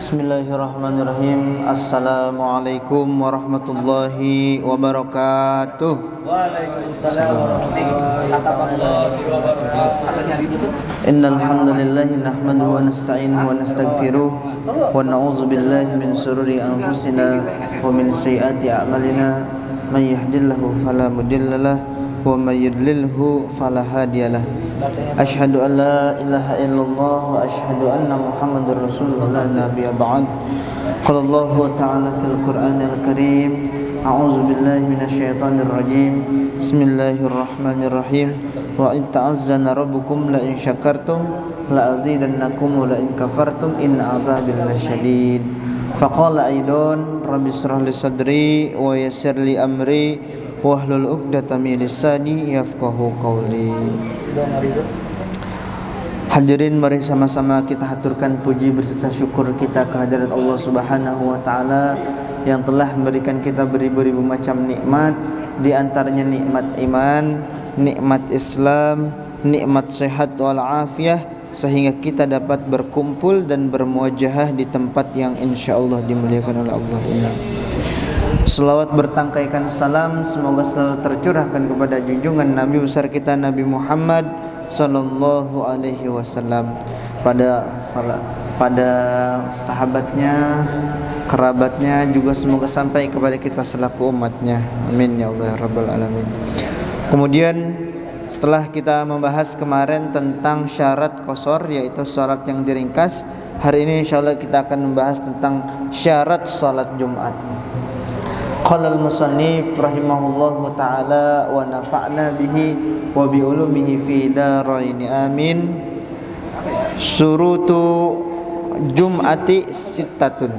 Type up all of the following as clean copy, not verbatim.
Bismillahirrahmanirrahim. Assalamualaikum warahmatullahi wabarakatuh. Waalaikumsalam warahmatullahi wabarakatuh. Innal hamdalillahi nahmaduhu wa nasta'inuhu wa nastaghfiruh wa na'udzu billahi min shururi anfusina wa min sayyiati a'malina. May yahdihillahu fala mudhillalah wa may yudlilhu fala hadiyalah. Asyhadu an la ilaha illallah wa asyhadu anna Muhammadar Rasulullah la nabiyya ba'd. Qala Allah ta'ala fil Qur'anil Karim. A'udzu billahi minasyaitonir rajim. Bismillahirrahmanirrahim. Wa in ta'azzana rabbukum la in syakartum la azidannakum wa la in kafartum inna 'adzabi lasyadid. Faqala aidan rabbi shrah li sadri wa yassir li amri wahlul 'uqdatam min lisani yafqahu qawli. Hadirin, mari sama-sama kita haturkan puji beserta syukur kita kehadirat Allah Subhanahu wa taala yang telah memberikan kita beribu-ribu macam nikmat, di antaranya nikmat iman, nikmat Islam, nikmat sehat wal afiyah, sehingga kita dapat berkumpul dan bermuajahah di tempat yang insyaallah dimuliakan oleh Allah ini. Selawat bertangkaikan salam semoga selalu tercurahkan kepada junjungan Nabi besar kita Nabi Muhammad sallallahu alaihi wasallam, pada sahabatnya, kerabatnya, juga semoga sampai kepada kita selaku umatnya. Amin ya Allah rabbal alamin. Kemudian setelah kita membahas kemarin tentang syarat qasar, yaitu salat yang diringkas, hari ini insyaallah kita akan membahas tentang syarat salat Jumat. Qala al-musannif rahimahullahu ta'ala wa nafa'na bihi wa bi ulumihi fi darain amin. Surutu Jum'ati sittatun,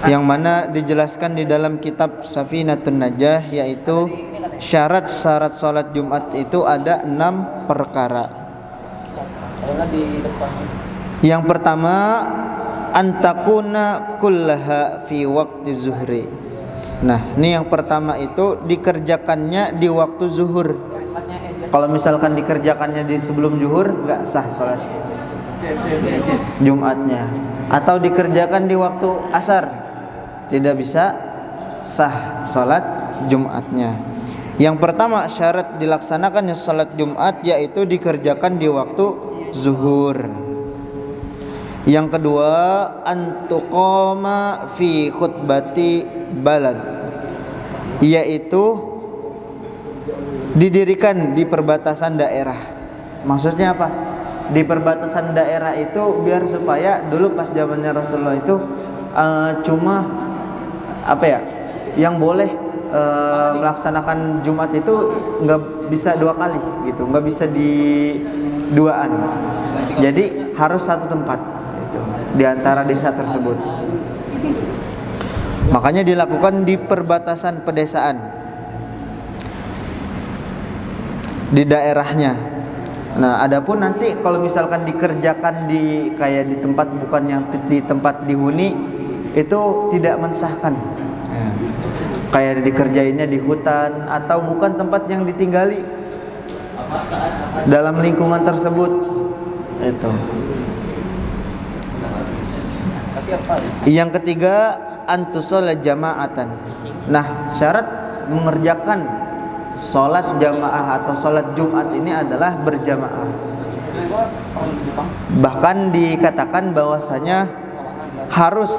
yang mana dijelaskan di dalam kitab Safinatun Najah, yaitu syarat-syarat salat Jumat itu ada 6 perkara. Yang pertama, antakuna kullaha fi waqti zuhri. Nah, ini yang pertama itu dikerjakannya di waktu zuhur. Kalau misalkan dikerjakannya di sebelum zuhur, enggak sah salat Jumatnya. Atau dikerjakan di waktu asar, tidak bisa sah salat Jumatnya. Yang pertama syarat dilaksanakannya salat Jumat yaitu dikerjakan di waktu zuhur. Yang kedua, antuqama fi khutbati balad, yaitu didirikan di perbatasan daerah. Maksudnya apa? Di perbatasan daerah itu biar supaya dulu pas zamannya Rasulullah itu cuma apa ya, yang boleh melaksanakan Jumat itu nggak bisa 2 kali gitu, nggak bisa di duaan. Jadi harus satu tempat itu di antara desa tersebut. Makanya dilakukan di perbatasan pedesaan, di daerahnya. Nah, adapun nanti kalau misalkan dikerjakan di kayak di tempat bukan yang di tempat dihuni, itu tidak mensahkan. Kayak dikerjainnya di hutan atau bukan tempat yang ditinggali dalam lingkungan tersebut itu. Yang ketiga, antusalla jama'atan. Nah, syarat mengerjakan salat jamaah atau salat Jumat ini adalah berjamaah. Bahkan dikatakan bahwasanya harus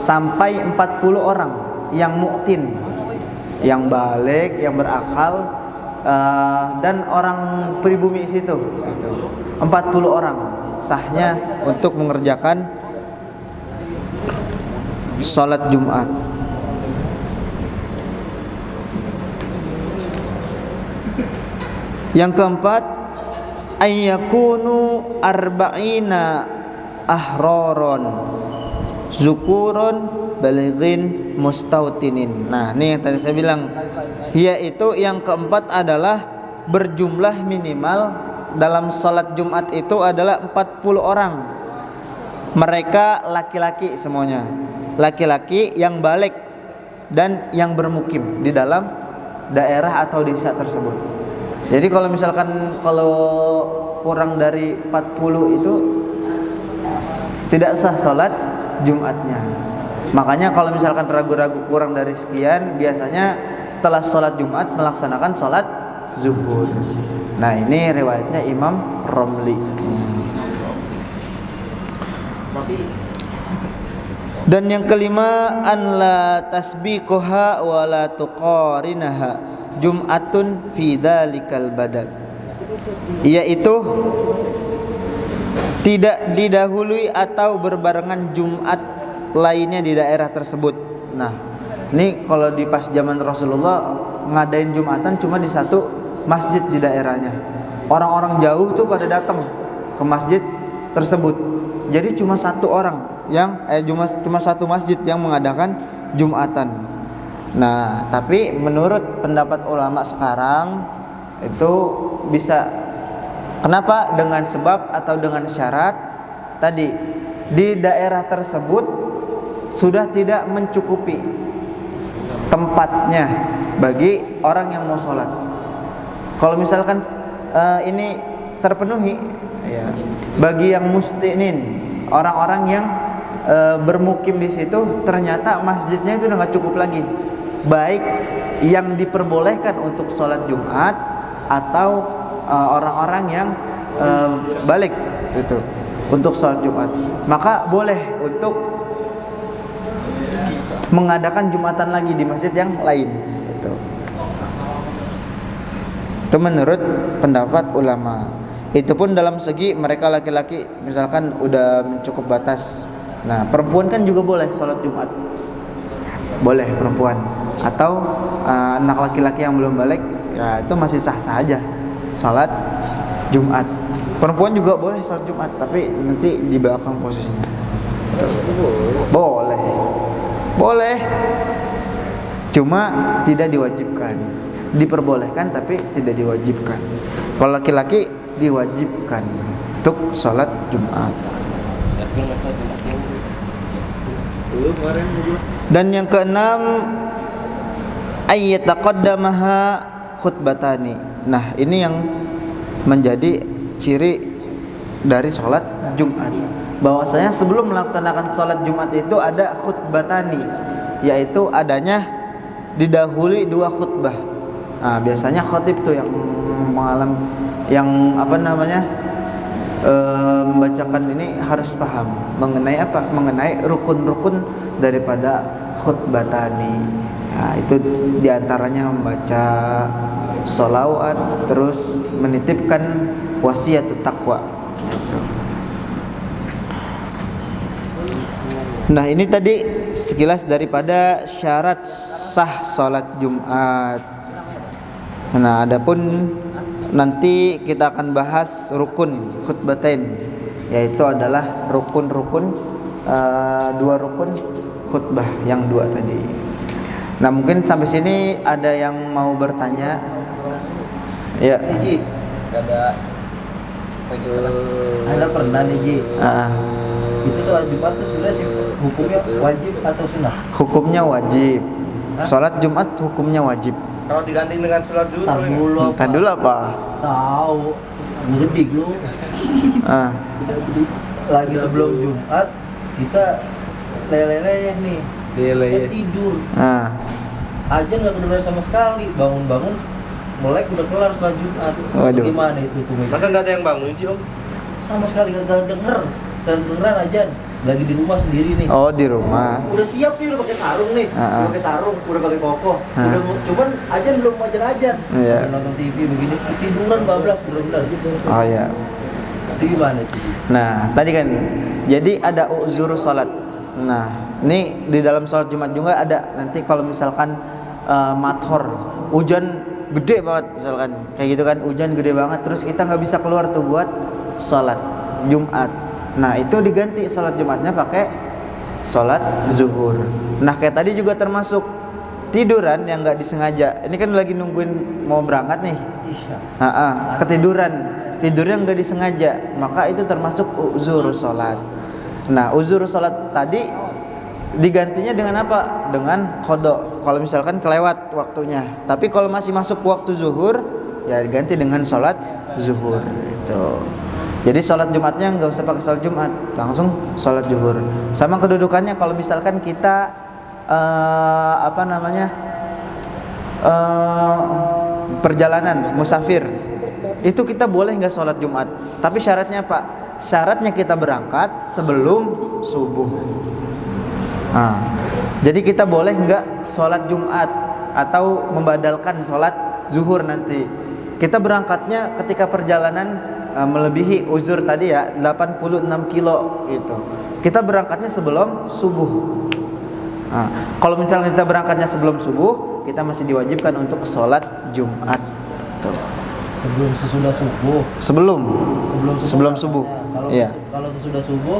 sampai 40 orang yang mu'tin, yang balik, yang berakal, dan orang pribumi situ gitu. 40 orang sahnya untuk mengerjakan salat Jumat. Yang keempat, ayyakunu arba'ina ahroron zukuron balighin mustautinin. Nah, ini yang tadi saya bilang, yaitu yang keempat adalah berjumlah minimal dalam salat Jumat itu adalah 40 orang. Mereka laki-laki semuanya, laki-laki yang balik dan yang bermukim di dalam daerah atau desa tersebut. Jadi kalau misalkan kurang dari 40 itu tidak sah salat Jumatnya. Makanya kalau misalkan ragu-ragu kurang dari sekian, biasanya setelah sholat Jumat melaksanakan sholat zuhur. Nah ini riwayatnya Imam Romli. Dan yang kelima, an la tasbiquha wa la tuqarinaha Jum'atun fi dzalikal badal, yaitu tidak didahului atau berbarengan Jumat lainnya di daerah tersebut. Nah, ini kalau di pas zaman Rasulullah ngadain Jumatan cuma di satu masjid di daerahnya. Orang-orang jauh tuh pada datang ke masjid tersebut. Jadi cuma satu orang yang cuma satu masjid yang mengadakan Jumatan. Nah, tapi menurut pendapat ulama sekarang itu bisa. Kenapa? Dengan sebab atau dengan syarat tadi di daerah tersebut sudah tidak mencukupi tempatnya bagi orang yang mau sholat. Kalau misalkan ini terpenuhi, ya, bagi yang mustinin, orang-orang yang bermukim di situ, ternyata masjidnya itu udah nggak cukup lagi, baik yang diperbolehkan untuk sholat Jumat atau orang-orang yang balik situ untuk sholat Jumat, maka boleh untuk mengadakan Jumatan lagi di masjid yang lain. Itu menurut pendapat ulama. Itu pun dalam segi mereka laki-laki misalkan udah mencukup batas. Nah, perempuan kan juga boleh sholat Jumat, boleh perempuan atau anak laki-laki yang belum balik, ya itu masih sah-sah aja sholat Jumat. Perempuan juga boleh sholat Jumat, tapi nanti di belakang posisinya. Boleh, cuma tidak diwajibkan. Diperbolehkan tapi tidak diwajibkan. Kalau laki-laki diwajibkan untuk sholat Jumat. Dan yang keenam, ayyataqaddamaha khutbatani. Nah, ini yang menjadi ciri dari sholat Jumat, bahwasanya sebelum melaksanakan sholat Jumat itu ada khutbatani, yaitu adanya didahului 2 khutbah. Nah, biasanya khatib tuh yang membacakan ini harus paham mengenai apa? Mengenai rukun-rukun daripada khutbatani. Nah, itu diantaranya membaca sholawat, terus menitipkan wasiat taqwa. Nah, ini tadi sekilas daripada syarat sah sholat Jumat. Nah, adapun nanti kita akan bahas rukun khutbatain, yaitu adalah rukun-rukun 2 rukun khutbah yang 2 tadi. Nah, mungkin sampai sini ada yang mau bertanya? Ya. Ji, ada pernah nih Ji. Itu sholat Jumat itu sebenarnya sih hukumnya wajib atau sunnah? Hukumnya wajib. Sholat Jumat hukumnya wajib. Kalau diganding dengan sholat zuhur, Tadi dulu apa? Tahu, ngedik lu. Lagi sebelum Jumat kita leleh nih. Tidur. Aja nggak kedengeran sama sekali. Bangun-bangun melek udah kelar sholat Jumat. Waduh. Gimana itu hukumnya? masa nggak ada yang bangun sih Om? Sama sekali kagak kedengeran aja. Lagi di rumah sendiri nih. Oh, di rumah. Udah siap nih, udah pakai sarung nih. Udah pakai sarung, udah pakai koko. Cuman ajan belum ajan. Iya. Nonton TV begini, ketiduran bablas bener-bener. Oh ya. Itu gimana itu? Nah, tadi kan jadi ada uzur salat. Nah, ini di dalam salat Jumat juga ada. Nanti kalau misalkan mathor, hujan gede banget misalkan. Kayak gitu kan, hujan gede banget terus kita nggak bisa keluar tuh buat salat Jumat. Nah, itu diganti salat Jumatnya pakai salat zuhur. Nah, kayak tadi juga termasuk tiduran yang nggak disengaja. Ini kan lagi nungguin mau berangkat nih. Ketiduran. Tidurnya nggak disengaja, maka itu termasuk uzur salat. Nah, uzur salat tadi digantinya dengan apa? Dengan qada. Kalau misalkan kelewat waktunya. Tapi kalau masih masuk waktu zuhur, ya diganti dengan salat zuhur itu. Jadi sholat Jumatnya nggak usah pakai sholat Jumat, langsung sholat zuhur. Sama kedudukannya kalau misalkan kita perjalanan musafir, itu kita boleh nggak sholat Jumat. Tapi syaratnya apa? Syaratnya kita berangkat sebelum subuh. Nah, jadi kita boleh nggak sholat Jumat atau membadalkan sholat zuhur nanti. Kita berangkatnya ketika perjalanan melebihi uzur tadi ya 86 kilo gitu. Kita berangkatnya sebelum subuh. Nah, kalau misalnya kita berangkatnya sebelum subuh, kita masih diwajibkan untuk sholat Jumat. Tuh. Sebelum sesudah subuh. Sebelum subuh. Iya. Kalau sesudah subuh,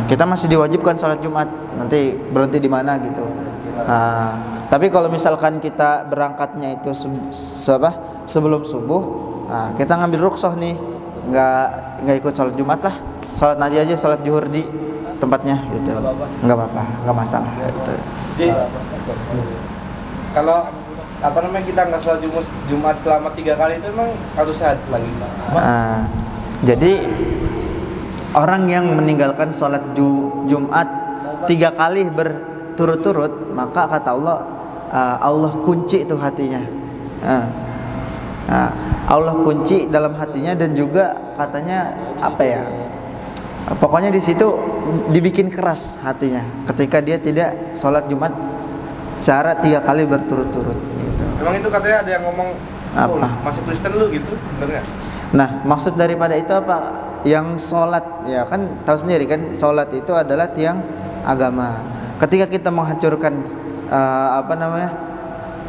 kita masih diwajibkan sholat Jumat. Nanti berhenti di mana gitu. Tapi kalau misalkan kita berangkatnya itu sebelum subuh, kita ngambil rukhsah nih, nggak ikut sholat Jumat lah, sholat nanti aja, sholat zuhur di tempatnya gitu. Nggak apa-apa, nggak masalah gitu. Jadi kalau kita nggak sholat Jumat selama 3 kali itu emang harus sehat lagi, Pak? Jadi orang yang meninggalkan sholat Jumat 3 kali berturut-turut, maka kata Allah, Allah kunci itu hatinya. Allah kunci dalam hatinya, dan juga katanya pokoknya di situ dibikin keras hatinya ketika dia tidak sholat Jumat secara 3 kali berturut-turut gitu. Emang itu katanya ada yang ngomong masuk Kristen lu gitu, bener nggak? Nah, maksud daripada itu apa? Yang sholat, ya kan tahu sendiri kan, sholat itu adalah tiang agama. Ketika kita menghancurkan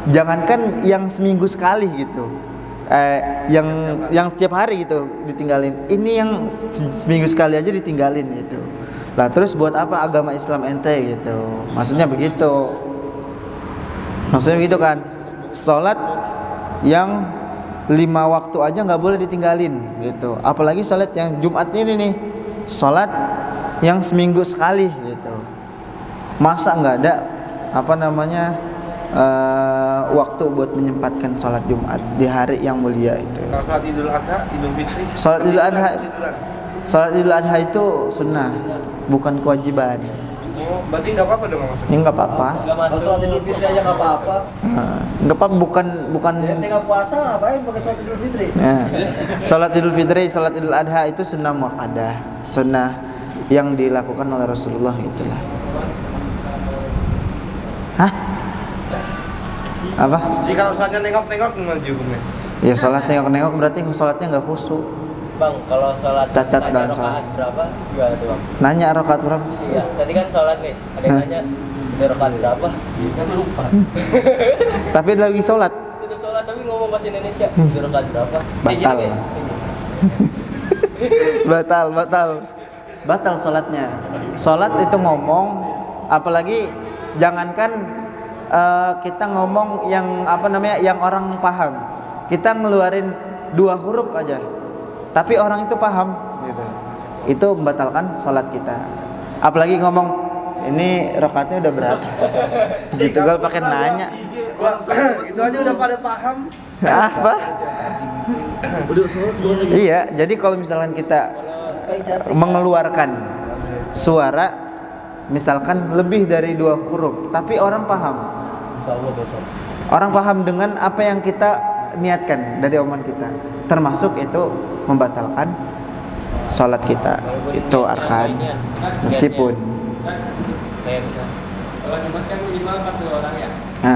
jangankan yang seminggu sekali gitu, yang setiap hari gitu ditinggalin, ini yang seminggu sekali aja ditinggalin gitu. Lah terus buat apa agama Islam ente gitu? Maksudnya begitu kan, sholat yang 5 waktu aja nggak boleh ditinggalin gitu, apalagi sholat yang Jumat ini nih, sholat yang seminggu sekali gitu. Masa nggak ada waktu buat menyempatkan sholat Jumat di hari yang mulia itu? Kalau sholat Idul Adha, Idul Fitri, sholat Idul Adha itu sunnah, bukan kewajiban. Oh, berarti nggak apa-apa dong maksudnya? Ya nggak apa-apa. kalau sholat Idul Fitri aja nggak apa-apa. Nggak apa, bukan. Ya, tinggal puasa ngapain pakai sholat Idul Fitri? Sholat Idul Fitri, sholat Idul Adha itu sunnah muakkadah, sunnah yang dilakukan oleh Rasulullah itulah. Hah? Apa? Jadi kalau sholatnya nengok-nengok gimana hukumnya? Ya sholat nengok-nengok berarti sholatnya nggak khusyuk. Bang, kalau sholat Cacat nanya dalam rakaat sholat. berapa? Gimana tuh Bang? Nanya rakaat berapa? Iya, tadi kan sholat nih, ada yang nanya udah rakaat berapa? Kan lupa. Tapi lagi sholat. Tetap sholat tapi ngomong bahasa Indonesia, udah rakaat berapa? Batal. Batal sholatnya. Sholat itu ngomong, apalagi jangankan kita ngomong yang yang orang paham. Kita ngeluarin 2 huruf aja, tapi orang itu paham gitu. Itu membatalkan sholat kita. Apalagi ngomong ini rakaatnya udah berapa? Gitu kalau pakai nanya. Itu aja udah pada paham. Apa? Iya, jadi kalau misalkan kita mengeluarkan suara misalkan lebih dari 2 huruf, tapi orang paham. Insyaallah besok. Orang paham dengan apa yang kita niatkan dari omongan kita, termasuk itu membatalkan sholat kita. Itu arkan, meskipun Kayak misalnya Kalau Jumat kan minimal 40 orang ya.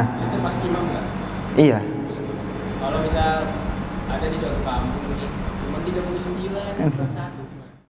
Itu pasti imam nggak? Iya. Kalau misal ada di suatu kampung nih, cuma 39 1